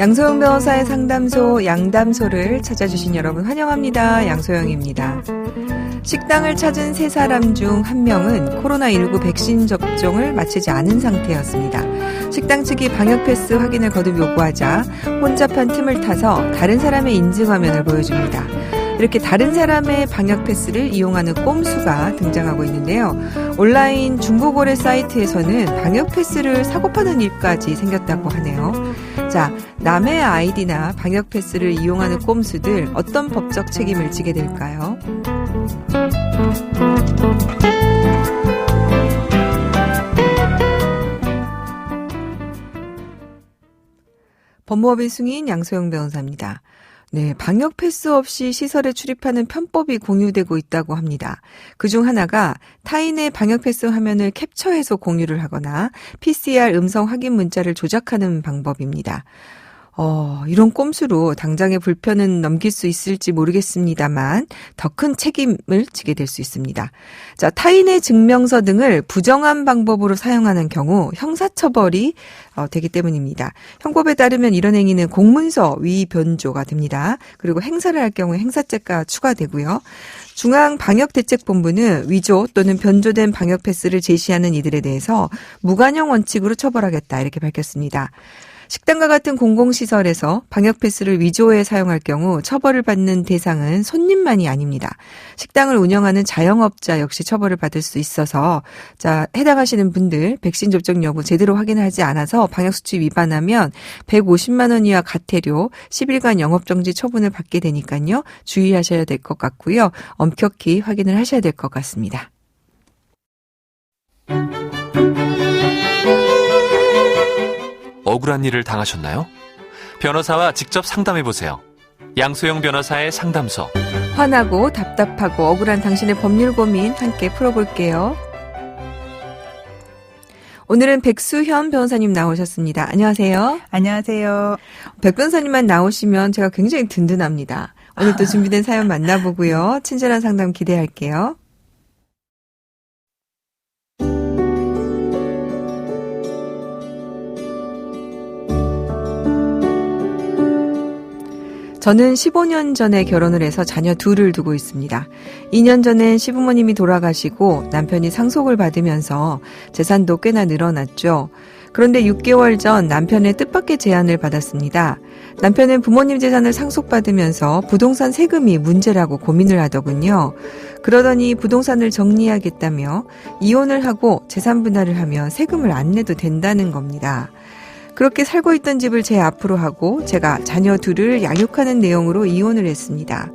양소영 변호사의 상담소 양담소를 찾아주신 여러분 환영합니다. 양소영입니다. 식당을 찾은 세 사람 중 한 명은 코로나19 백신 접종을 마치지 않은 상태였습니다. 식당 측이 방역 패스 확인을 거듭 요구하자 혼잡한 틈을 타서 다른 사람의 인증화면을 보여줍니다. 이렇게 다른 사람의 방역 패스를 이용하는 꼼수가 등장하고 있는데요. 온라인 중고거래 사이트에서는 방역 패스를 사고 파는 일까지 생겼다고 하네요. 자, 남의 아이디나 방역 패스를 이용하는 꼼수들 어떤 법적 책임을 지게 될까요? 법무법인 승인 양소영 변호사입니다. 네, 방역 패스 없이 시설에 출입하는 편법이 공유되고 있다고 합니다. 그중 하나가 타인의 방역 패스 화면을 캡처해서 공유를 하거나 PCR 음성 확인 문자를 조작하는 방법입니다. 이런 꼼수로 당장의 불편은 넘길 수 있을지 모르겠습니다만 더 큰 책임을 지게 될 수 있습니다. 자, 타인의 증명서 등을 부정한 방법으로 사용하는 경우 형사처벌이 되기 때문입니다. 형법에 따르면 이런 행위는 공문서 위변조가 됩니다. 그리고 행사를 할 경우에 행사죄가 추가되고요. 중앙방역대책본부는 위조 또는 변조된 방역 패스를 제시하는 이들에 대해서 무관용 원칙으로 처벌하겠다 이렇게 밝혔습니다. 식당과 같은 공공시설에서 방역 패스를 위조해 사용할 경우 처벌을 받는 대상은 손님만이 아닙니다. 식당을 운영하는 자영업자 역시 처벌을 받을 수 있어서 자, 해당하시는 분들 백신 접종 여부 제대로 확인하지 않아서 방역수칙 위반하면 150만 원 이하 과태료 10일간 영업정지 처분을 받게 되니까요. 주의하셔야 될 것 같고요. 엄격히 확인을 하셔야 될 것 같습니다. 억울한 일을 당하셨나요? 변호사와 직접 상담해보세요. 양소영 변호사의 상담소. 화나고 답답하고 억울한 당신의 법률 고민 함께 풀어볼게요. 오늘은 백수현 변호사님 나오셨습니다. 안녕하세요. 안녕하세요. 백 변호사님만 나오시면 제가 굉장히 든든합니다. 오늘 또 준비된 사연 만나보고요. 친절한 상담 기대할게요. 저는 15년 전에 결혼을 해서 자녀 둘을 두고 있습니다. 2년 전엔 시부모님이 돌아가시고 남편이 상속을 받으면서 재산도 꽤나 늘어났죠. 그런데 6개월 전 남편의 뜻밖의 제안을 받았습니다. 남편은 부모님 재산을 상속받으면서 부동산 세금이 문제라고 고민을 하더군요. 그러더니 부동산을 정리하겠다며 이혼을 하고 재산 분할을 하며 세금을 안 내도 된다는 겁니다. 그렇게 살고 있던 집을 제 앞으로 하고 제가 자녀 둘을 양육하는 내용으로 이혼을 했습니다.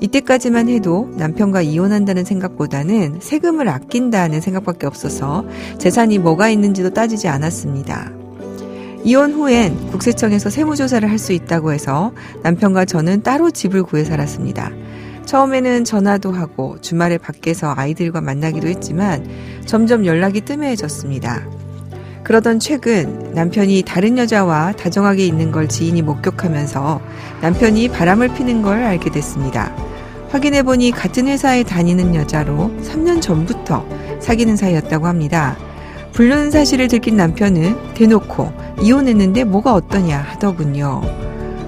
이때까지만 해도 남편과 이혼한다는 생각보다는 세금을 아낀다는 생각밖에 없어서 재산이 뭐가 있는지도 따지지 않았습니다. 이혼 후엔 국세청에서 세무조사를 할 수 있다고 해서 남편과 저는 따로 집을 구해 살았습니다. 처음에는 전화도 하고 주말에 밖에서 아이들과 만나기도 했지만 점점 연락이 뜸해졌습니다. 그러던 최근 남편이 다른 여자와 다정하게 있는 걸 지인이 목격하면서 남편이 바람을 피는 걸 알게 됐습니다. 확인해보니 같은 회사에 다니는 여자로 3년 전부터 사귀는 사이였다고 합니다. 불륜 사실을 들킨 남편은 대놓고 이혼했는데 뭐가 어떠냐 하더군요.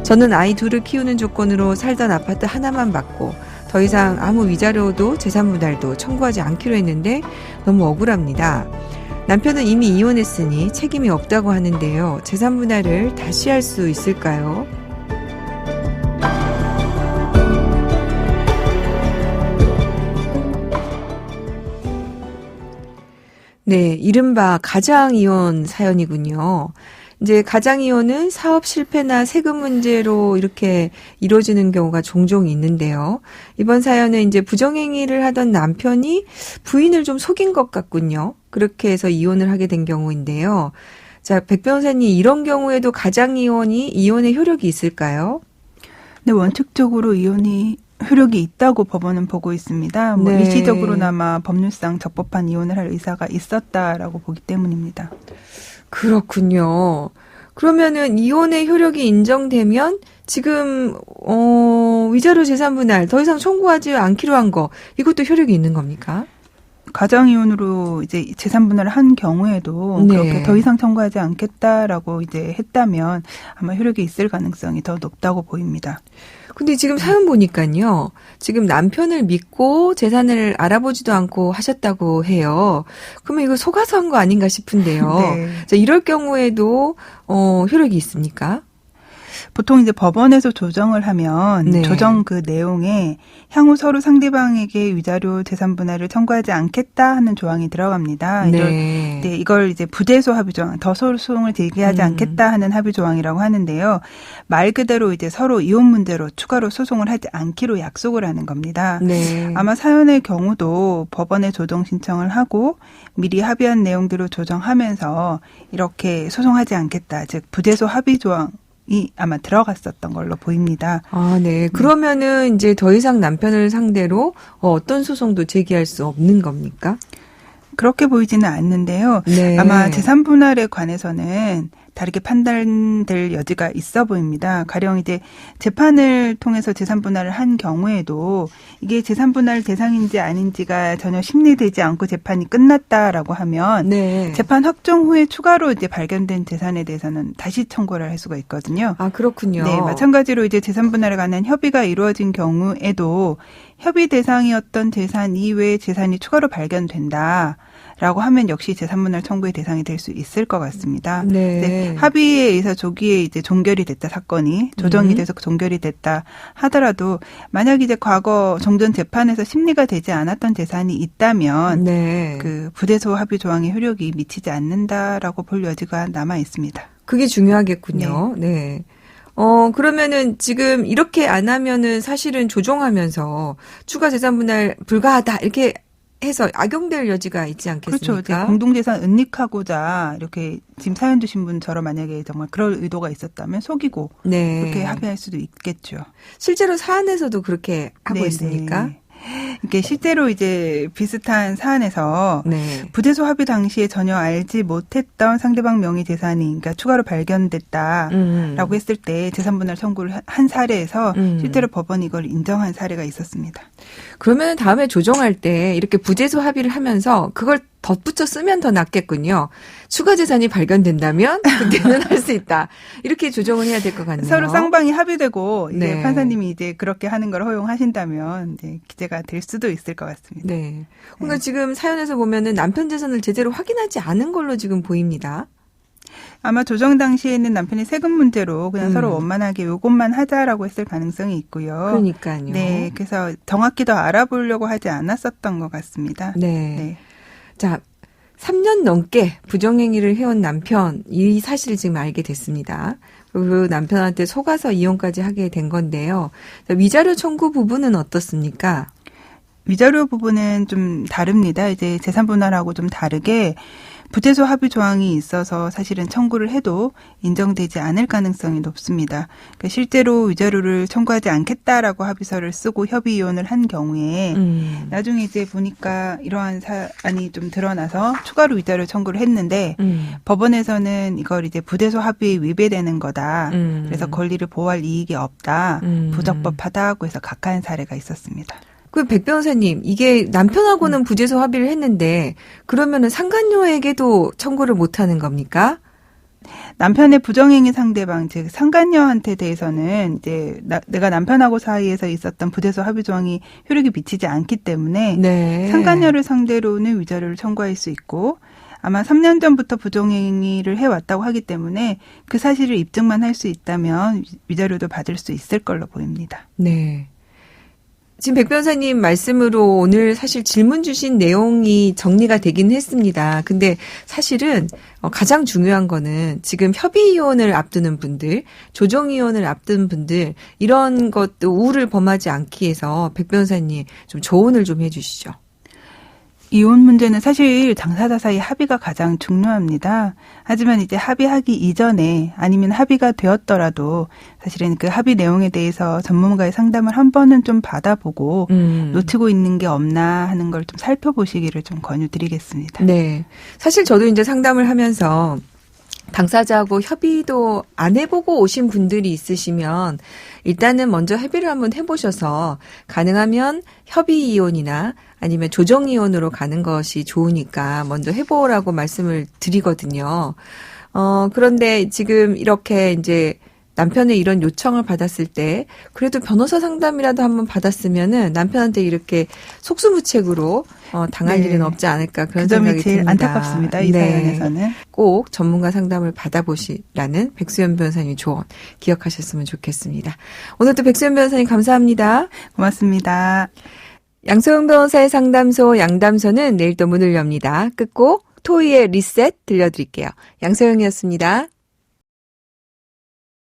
저는 아이 둘을 키우는 조건으로 살던 아파트 하나만 받고 더 이상 아무 위자료도 재산 분할도 청구하지 않기로 했는데 너무 억울합니다. 남편은 이미 이혼했으니 책임이 없다고 하는데요. 재산 분할을 다시 할 수 있을까요? 네, 이른바 가장이혼 사연이군요. 이제 가장이혼은 사업 실패나 세금 문제로 이렇게 이루어지는 경우가 종종 있는데요. 이번 사연은 이제 부정행위를 하던 남편이 부인을 좀 속인 것 같군요. 그렇게 해서 이혼을 하게 된 경우인데요. 자, 백 변호사님, 이런 경우에도 가장이혼이 이혼의 효력이 있을까요? 네, 원칙적으로 이혼이 효력이 있다고 법원은 보고 있습니다. 네. 일시적으로나마 법률상 적법한 이혼을 할 의사가 있었다라고 보기 때문입니다. 그렇군요. 그러면은 이혼의 효력이 인정되면 지금 위자료 재산 분할 더 이상 청구하지 않기로 한 거 이것도 효력이 있는 겁니까? 가정이혼으로 이제 재산 분할을 한 경우에도 네. 그렇게 더 이상 청구하지 않겠다라고 이제 했다면 아마 효력이 있을 가능성이 더 높다고 보입니다. 근데 지금 사연 보니까요. 지금 남편을 믿고 재산을 알아보지도 않고 하셨다고 해요. 그러면 이거 속아서 한 거 아닌가 싶은데요. 네. 자, 이럴 경우에도 효력이 있습니까? 보통 이제 법원에서 조정을 하면 네. 조정 그 내용에 향후 서로 상대방에게 위자료 재산 분할을 청구하지 않겠다 하는 조항이 들어갑니다. 네. 이걸 이제 부재소 합의 조항, 더 소송을 제기하지 않겠다 하는 합의 조항이라고 하는데요. 말 그대로 이제 서로 이혼 문제로 추가로 소송을 하지 않기로 약속을 하는 겁니다. 네. 아마 사연의 경우도 법원에 조정 신청을 하고 미리 합의한 내용대로 조정하면서 이렇게 소송하지 않겠다, 즉 부재소 합의 조항 이 아마 들어갔었던 걸로 보입니다. 아, 네. 그러면은 이제 더 이상 남편을 상대로 어떤 소송도 제기할 수 없는 겁니까? 그렇게 보이지는 않는데요. 네. 아마 재산 분할에 관해서는 다르게 판단될 여지가 있어 보입니다. 가령 이제 재판을 통해서 재산 분할을 한 경우에도 이게 재산 분할 대상인지 아닌지가 전혀 심리되지 않고 재판이 끝났다라고 하면 네. 재판 확정 후에 추가로 이제 발견된 재산에 대해서는 다시 청구를 할 수가 있거든요. 아, 그렇군요. 네, 마찬가지로 이제 재산 분할에 관한 협의가 이루어진 경우에도 협의 대상이었던 재산 이외의 재산이 추가로 발견된다. 라고 하면 역시 재산분할 청구의 대상이 될 수 있을 것 같습니다. 네. 합의에 의해서 조기에 이제 종결이 됐다, 사건이 조정이 돼서 종결이 됐다 하더라도 만약 이제 과거 종전 재판에서 심리가 되지 않았던 재산이 있다면 네. 그 부재소 합의 조항의 효력이 미치지 않는다라고 볼 여지가 남아 있습니다. 그게 중요하겠군요. 네. 그러면은 지금 이렇게 안 하면은 사실은 조정하면서 추가 재산 분할 불가하다 이렇게 해서 악용될 여지가 있지 않겠습니까? 그렇죠. 이제 공동재산 은닉하고자 이렇게 지금 사연 주신 분처럼 만약에 정말 그럴 의도가 있었다면 속이고 네. 그렇게 합의할 수도 있겠죠. 실제로 사안에서도 그렇게 하고 네, 있습니까? 네. 이게 실제로 이제 비슷한 사안에서 네. 부재소 합의 당시에 전혀 알지 못했던 상대방 명의 재산이 그러니까 추가로 발견됐다라고 했을 때 재산분할 청구를 한 사례에서 실제로 법원이 이걸 인정한 사례가 있었습니다. 그러면 다음에 조정할 때 이렇게 부재소 합의를 하면서 그걸 덧붙여 쓰면 더 낫겠군요. 추가 재산이 발견된다면 그때는 할 수 있다. 이렇게 조정을 해야 될 것 같네요. 서로 쌍방이 합의되고 이제 네. 판사님이 이제 그렇게 하는 걸 허용하신다면 이제 기재가 될 수도 있을 것 같습니다. 네. 그러니까 지금 사연에서 보면은 남편 재산을 제대로 확인하지 않은 걸로 지금 보입니다. 아마 조정 당시에는 남편이 세금 문제로 그냥 서로 원만하게 요것만 하자라고 했을 가능성이 있고요. 그러니까요. 네, 그래서 정확히 더 알아보려고 하지 않았었던 것 같습니다. 네. 네. 자, 3년 넘게 부정행위를 해온 남편, 이 사실을 지금 알게 됐습니다. 그 남편한테 속아서 이혼까지 하게 된 건데요. 자, 위자료 청구 부분은 어떻습니까? 위자료 부분은 좀 다릅니다. 이제 재산 분할하고 좀 다르게 부재소 합의 조항이 있어서 사실은 청구를 해도 인정되지 않을 가능성이 높습니다. 그러니까 실제로 위자료를 청구하지 않겠다라고 합의서를 쓰고 협의 이혼을 한 경우에 나중에 이제 보니까 이러한 사안이 좀 드러나서 추가로 위자료 청구를 했는데 법원에서는 이걸 이제 부재소 합의에 위배되는 거다. 그래서 권리를 보호할 이익이 없다. 부적법하다고 해서 각하한 사례가 있었습니다. 그 백 변호사님, 이게 남편하고는 부재소 합의를 했는데 그러면은 상간녀에게도 청구를 못 하는 겁니까? 남편의 부정행위 상대방, 즉 상간녀한테 대해서는 이제 내가 남편하고 사이에서 있었던 부재소 합의 조항이 효력이 미치지 않기 때문에 네. 상간녀를 상대로는 위자료를 청구할 수 있고 아마 3년 전부터 부정행위를 해왔다고 하기 때문에 그 사실을 입증만 할 수 있다면 위자료도 받을 수 있을 걸로 보입니다. 네. 지금 백 변호사님 말씀으로 오늘 사실 질문 주신 내용이 정리가 되긴 했습니다. 근데 사실은 가장 중요한 거는 지금 협의 이혼을 앞두는 분들, 조정 이혼을 앞둔 분들 이런 것도 우를 범하지 않기 위해서 백 변호사님 좀 조언을 좀 해주시죠. 이혼 문제는 사실 당사자 사이 합의가 가장 중요합니다. 하지만 이제 합의하기 이전에 아니면 합의가 되었더라도 사실은 그 합의 내용에 대해서 전문가의 상담을 한 번은 좀 받아보고 놓치고 있는 게 없나 하는 걸 좀 살펴보시기를 좀 권유드리겠습니다. 네. 사실 저도 이제 상담을 하면서 당사자하고 협의도 안 해보고 오신 분들이 있으시면 일단은 먼저 협의를 한번 해보셔서 가능하면 협의 이혼이나 아니면 조정 이혼으로 가는 것이 좋으니까 먼저 해보라고 말씀을 드리거든요. 그런데 지금 이렇게 이제 남편의 이런 요청을 받았을 때 그래도 변호사 상담이라도 한번 받았으면은 남편한테 이렇게 속수무책으로 당할 네. 일은 없지 않을까 그런 그 점이 생각이 제일 듭니다. 안타깝습니다. 이 사연에서는. 꼭 전문가 상담을 받아보시라는 백수연 변호사님 조언 기억하셨으면 좋겠습니다. 오늘도 백수연 변호사님 감사합니다. 고맙습니다. 양소영 변호사의 상담소 양담소는 내일 또 문을 엽니다. 끝곡 토이의 리셋 들려드릴게요. 양소영이었습니다.